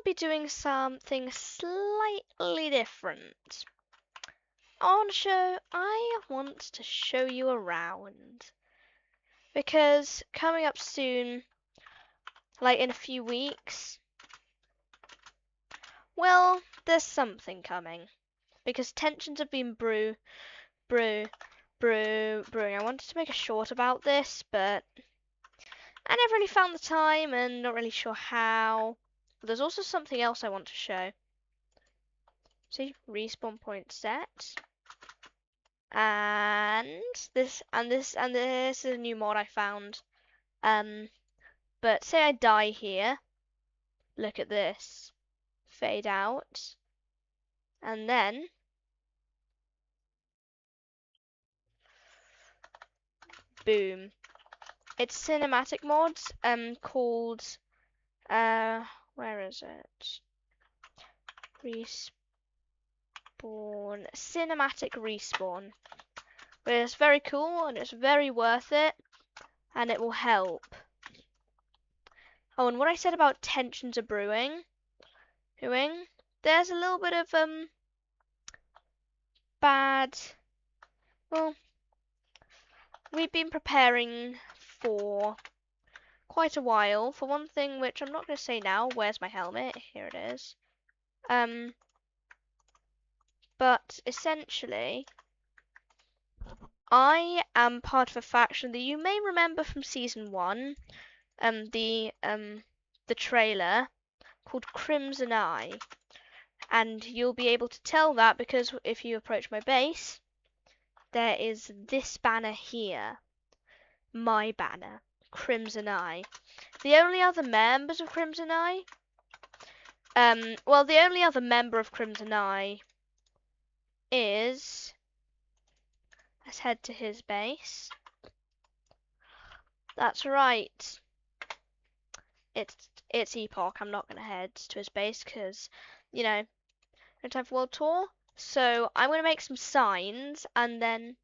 I'll be doing something slightly different. I want to show you around. Because coming up soon, like in a few weeks, well, there's something coming. Because tensions have been brewing. I wanted to make a short about this, but I never really found the time and not really sure how. But there's also something else I want to show. See, respawn point set. And this is a new mod I found. But say I die here. Look at this. Fade out. And then boom. It's cinematic mods called where is it? Respawn. Cinematic respawn. But it's very cool and it's very worth it and it will help. Oh, and what I said about tensions are brewing, there's a little bit of bad. Well, we've been preparing for quite a while for one thing which I'm not going to say now. Where's my helmet? Here it is. But essentially, I am part of a faction that you may remember from season 1, the trailer called Crimson Eye, and you'll be able to tell that because if you approach my base, there is this banner here, my banner, Crimson Eye. The only other members of Crimson Eye, well, the only other member of Crimson Eye is, let's head to his base. That's right. It's Epoch. I'm not gonna head to his base because, you know, no time for world tour. So I'm gonna make some signs and then.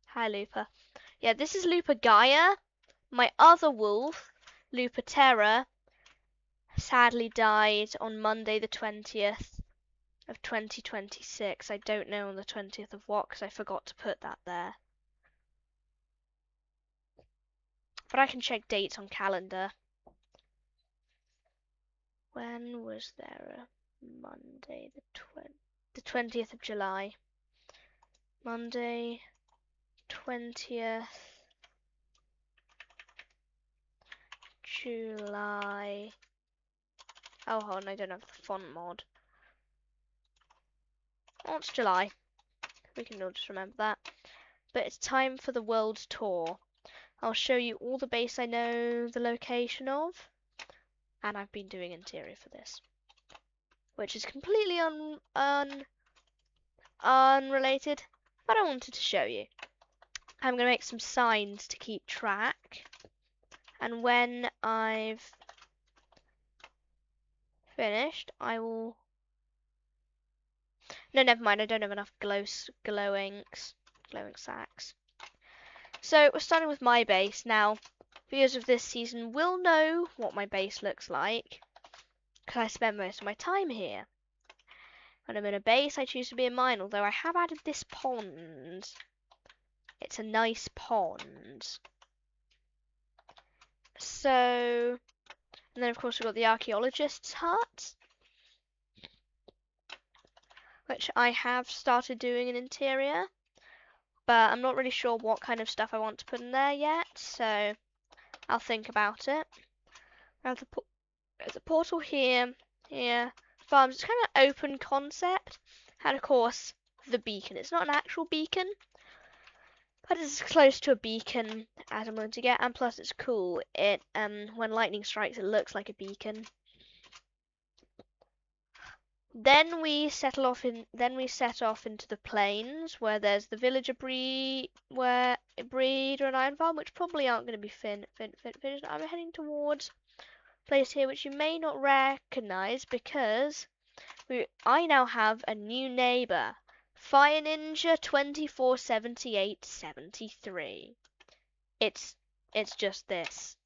Hi, Lupa. Yeah, this is Lupa Gaia. My other wolf, Lupa Terra, sadly died on Monday the 20th of 2026. I don't know on the 20th of what because I forgot to put that there. But I can check dates on calendar. When was there a Monday the 20th of July? Monday 20th July. Oh, hold on, I don't have the font mod. Oh, it's July. We can all just remember that. But it's time for the world tour. I'll show you all the base I know the location of. And I've been doing interior for this. Which is completely unrelated. But I wanted to show you. I'm going to make some signs to keep track. And when I've finished, I will. No, never mind. I don't have enough glowing sacks. So we're starting with my base now. Viewers of this season will know what my base looks like because I spend most of my time here. When I'm in a base, I choose to be in mine. Although I have added this pond. It's a nice pond. So, and then of course we've got the archaeologist's hut, which I have started doing an interior, but I'm not really sure what kind of stuff I want to put in there yet, so I'll think about it. I have the portal here, farms. It's kind of open concept, and of course the beacon. It's not an actual beacon, but it's as close to a beacon as I'm going to get, and plus it's cool. It when lightning strikes, it looks like a beacon. Then we set off into the plains where there's the villager breeder and iron farm, which probably aren't going to be finished. I'm heading towards a place here which you may not recognise because I now have a new neighbour, Fire Ninja 247873. It's just this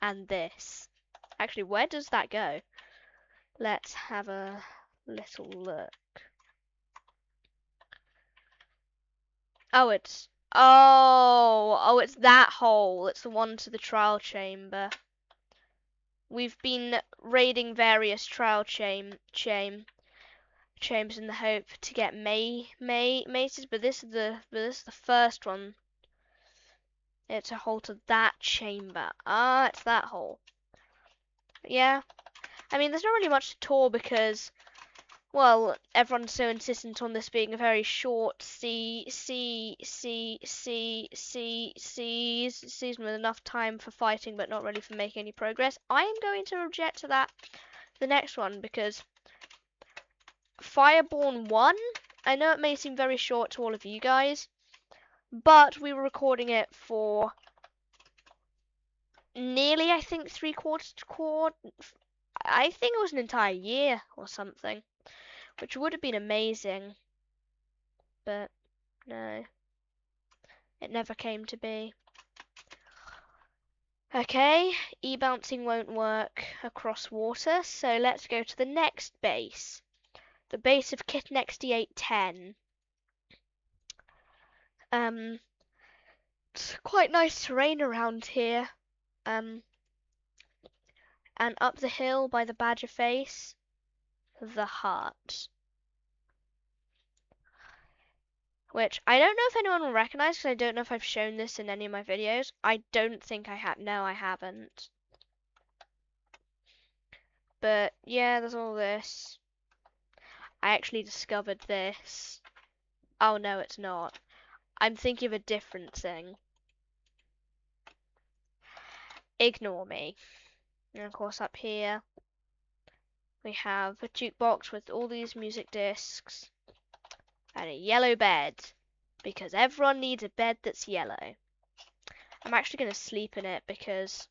and this. Actually, where does that go? Let's have a little look. Oh, it's it's that hole. It's the one to the trial chamber. We've been raiding various trial chambers in the hope to get maces, but this is the first one. It's a hole to that chamber. Ah, it's that hole. Yeah. I mean, there's not really much to tour because, well, everyone's so insistent on this being a very short season with enough time for fighting but not really for making any progress. I am going to object to that the next one because Fireborn 1, I know it may seem very short to all of you guys, but we were recording it for nearly, I think, I think it was an entire year or something, which would have been amazing, but no, it never came to be. Okay, e-bouncing won't work across water, so let's go to the next base. The base of Kit XD810. It's quite nice terrain around here. And up the hill by the badger face, the hut. Which I don't know if anyone will recognize because I don't know if I've shown this in any of my videos. I don't think I have. No, I haven't. But yeah, there's all this. I actually discovered this. Oh no, it's not. I'm thinking of a different thing. Ignore me. And of course up here we have a jukebox with all these music discs and a yellow bed because everyone needs a bed that's yellow. I'm actually going to sleep in it because,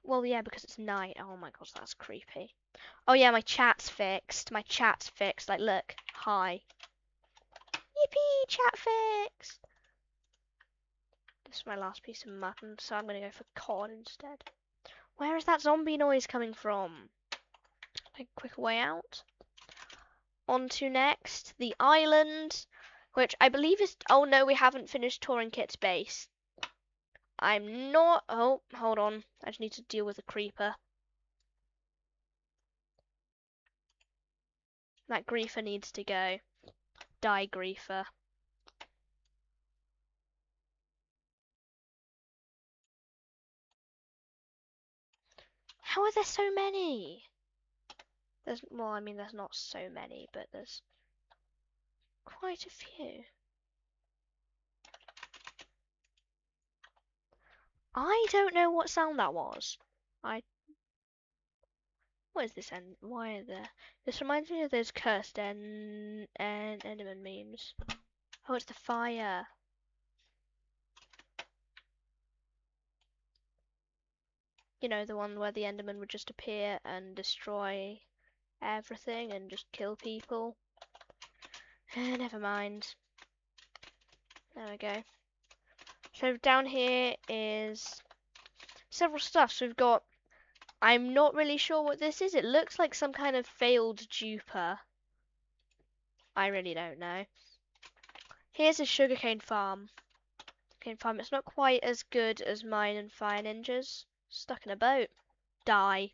well, yeah, because it's night. Oh my god, that's creepy. Oh yeah, my chat's fixed. My chat's fixed. Like, look, hi. Yippee, chat fixed. This is my last piece of mutton, so I'm going to go for cod instead. Where is that zombie noise coming from? A quick way out. On to next, the island, which I believe is... Oh no, we haven't finished touring Kit's base. I'm not... Oh, hold on. I just need to deal with a creeper. That griefer needs to go. Die, griefer. How are there so many? Well, I mean, there's not so many, but there's quite a few. I don't know what sound that was. What is this end? Why are there? This reminds me of those cursed Enderman memes. Oh, it's the fire. You know, the one where the Enderman would just appear and destroy everything and just kill people. Never mind. There we go. So down here is several stuff. So we've got, I'm not really sure what this is. It looks like some kind of failed duper. I really don't know. Here's a sugarcane farm. It's not quite as good as mine and Fire Ninja's. Stuck in a boat. Die.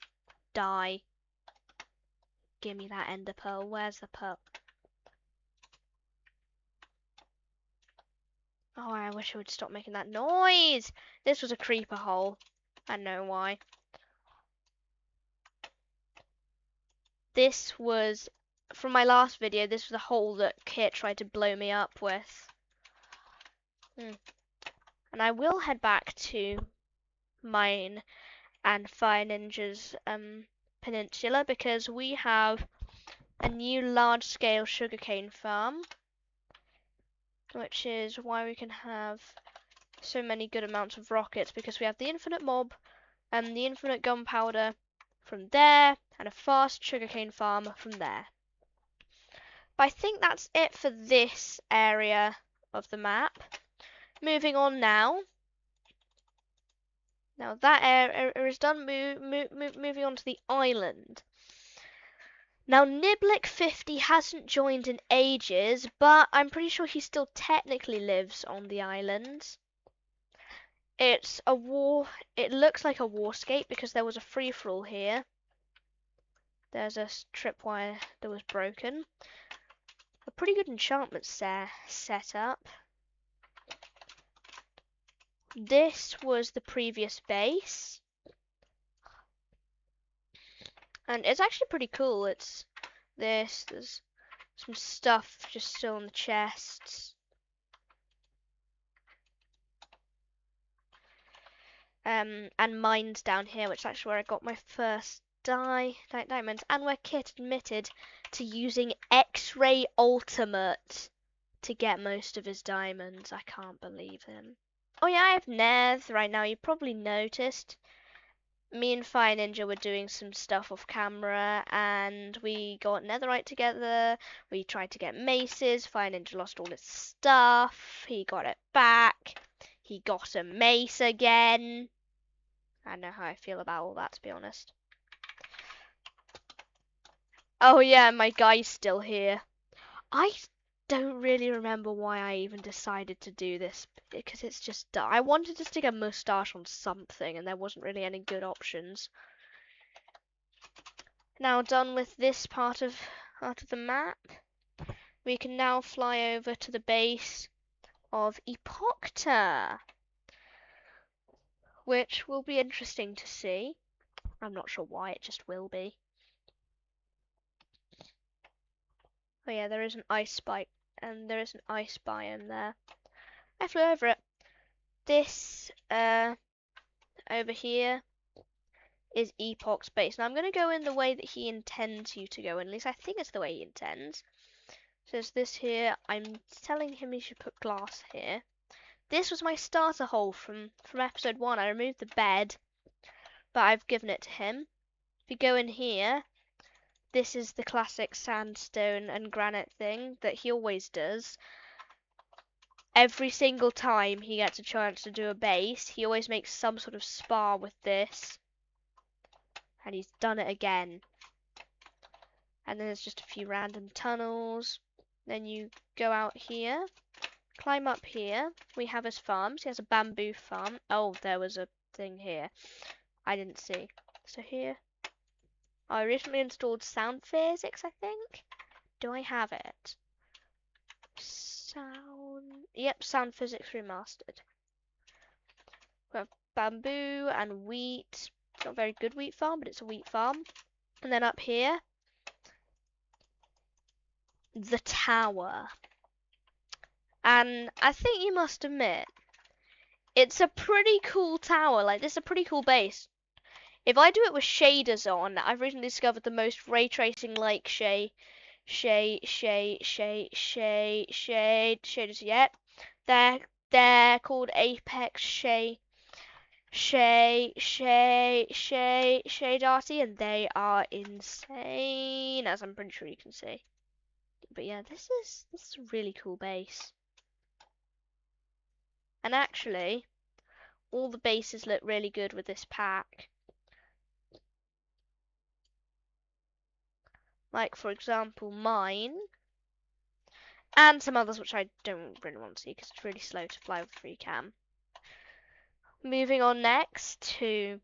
Die. Give me that ender pearl. Where's the pearl? Oh, I wish I would stop making that noise. This was a creeper hole. I know why. This was, from my last video, this was a hole that Kit tried to blow me up with. And I will head back to mine and Fire Ninja's peninsula because we have a new large-scale sugarcane farm, which is why we can have so many good amounts of rockets because we have the infinite mob and the infinite gunpowder from there and a fast sugarcane farm from there. But I think that's it for this area of the map. Moving on now Now that area is done. Moving on to the island. Now Niblick50 hasn't joined in ages, but I'm pretty sure he still technically lives on the island. It's a war. It looks like a warscape because there was a free-for-all here. There's a tripwire that was broken. A pretty good enchantment set up. This was the previous base. And it's actually pretty cool. It's this. There's some stuff just still in the chests. And mines down here, which is actually where I got my first diamonds. And where Kit admitted to using X-Ray Ultimate to get most of his diamonds. I can't believe him. Oh yeah, I have Neth right now. You probably noticed. Me and Fire Ninja were doing some stuff off camera, and we got netherite together. We tried to get maces. Fire Ninja lost all his stuff. He got it back. He got a mace again. I don't know how I feel about all that, to be honest. Oh yeah, my guy's still here. I don't really remember why I even decided to do this, because it's just I wanted to stick a moustache on something, and there wasn't really any good options. Now done with this part of the map, we can now fly over to the base of Epochta, which will be interesting to see. I'm not sure why, it just will be. Oh yeah, there is an ice spike, and there is an ice biome there. I flew over it. This over here is Epoch's base. Now I'm going to go in the way that he intends you to go in. At least I think it's the way he intends. So there's this here. I'm telling him he should put glass here. This was my starter hole from episode 1. I removed the bed, but I've given it to him. If you go in here, this is the classic sandstone and granite thing that he always does. Every single time he gets a chance to do a base, he always makes some sort of spar with this. And he's done it again. And then there's just a few random tunnels. Then you go out here, climb up here. We have his farms. He has a bamboo farm. Oh, there was a thing here I didn't see. So here, I recently installed sound physics, I think. Do I have it? Yep, sound physics remastered. We have bamboo and wheat. It's not a very good wheat farm, but it's a wheat farm. And then up here, the tower. And I think you must admit, it's a pretty cool tower. Like, this is a pretty cool base. If I do it with shaders on, I've recently discovered the most ray tracing like shaders yet. They're called Apex Shadarty, and they are insane, as I'm pretty sure you can see. But yeah, this is a really cool base. And actually, all the bases look really good with this pack. Like, for example, mine. And some others which I don't really want to see because it's really slow to fly with free cam. Moving on next to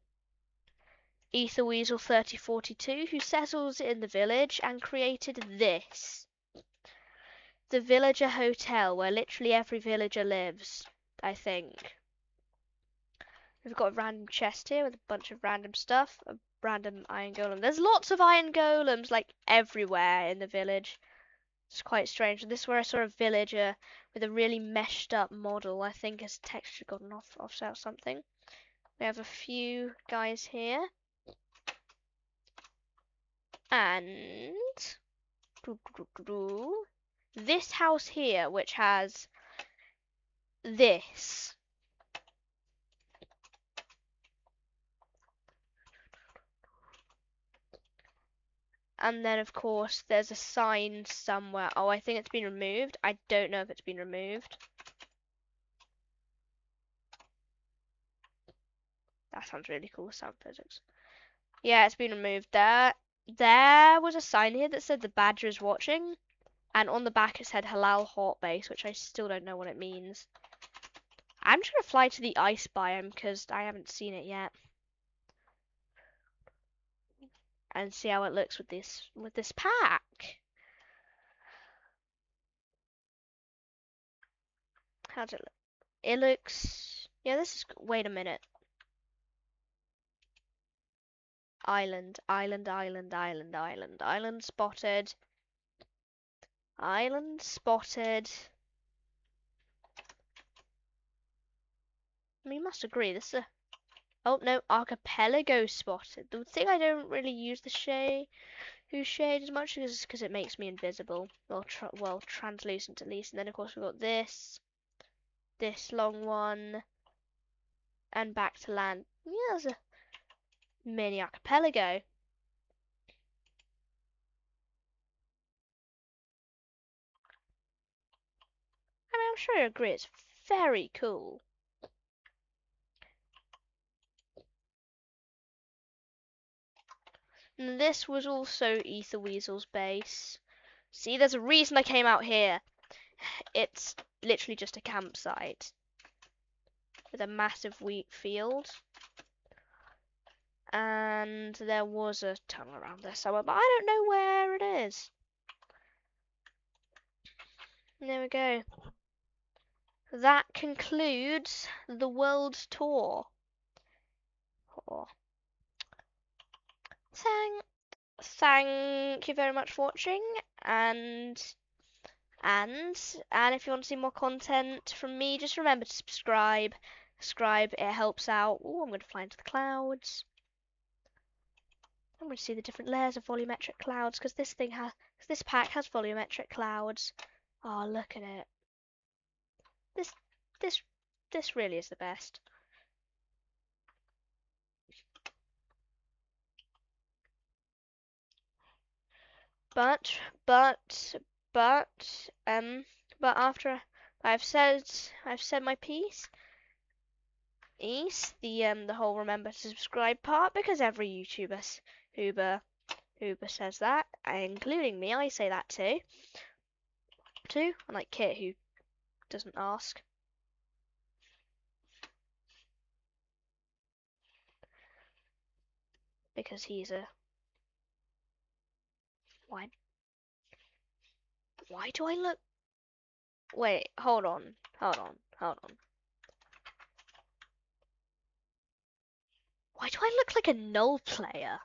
Etherweasel3042, who settles in the village and created this. The Villager Hotel, where literally every villager lives, I think. We've got a random chest here with a bunch of random stuff. A random iron golem. There's lots of iron golems, like, everywhere in the village. It's quite strange. And this is where I saw a villager with a really meshed up model. I think his texture gotten offset or something. We have a few guys here. And this house here, which has this. And then, of course, there's a sign somewhere. Oh, I think it's been removed. I don't know if it's been removed. That sounds really cool. Sound physics. Yeah, it's been removed. There was a sign here that said the badger is watching, and on the back it said halal hot base, which I still don't know what it means. I'm just gonna fly to the ice biome because I haven't seen it yet, and see how it looks with this pack. How's it look? It looks. Yeah, this is. Wait a minute. Island, island, island, island, island, island spotted. Island spotted. I mean, you must agree, this is a... Oh, no, archipelago spotted. The thing I don't really use the shade as much is because it makes me invisible. Well, translucent at least. And then, of course, we've got this long one, and back to land. Yeah, there's a mini archipelago. I mean, I'm sure you agree, it's very cool. And this was also Ether Weasel's base. See, there's a reason I came out here. It's literally just a campsite with a massive wheat field. And there was a tunnel around there somewhere, but I don't know where it is. And there we go. That concludes the world tour. Oh. Thank you very much for watching, and if you want to see more content from me, just remember to subscribe. It helps out. Oh, I'm going to fly into the clouds. I'm going to see the different layers of volumetric clouds because this pack has volumetric clouds. Oh, look at it. This really is the best. But after I've said my piece. The whole remember to subscribe part, because every Huber says that, including me. I say that too. Unlike Kit, who doesn't ask. Because he's a... Why do I look... Wait, hold on. Why do I look like a null player?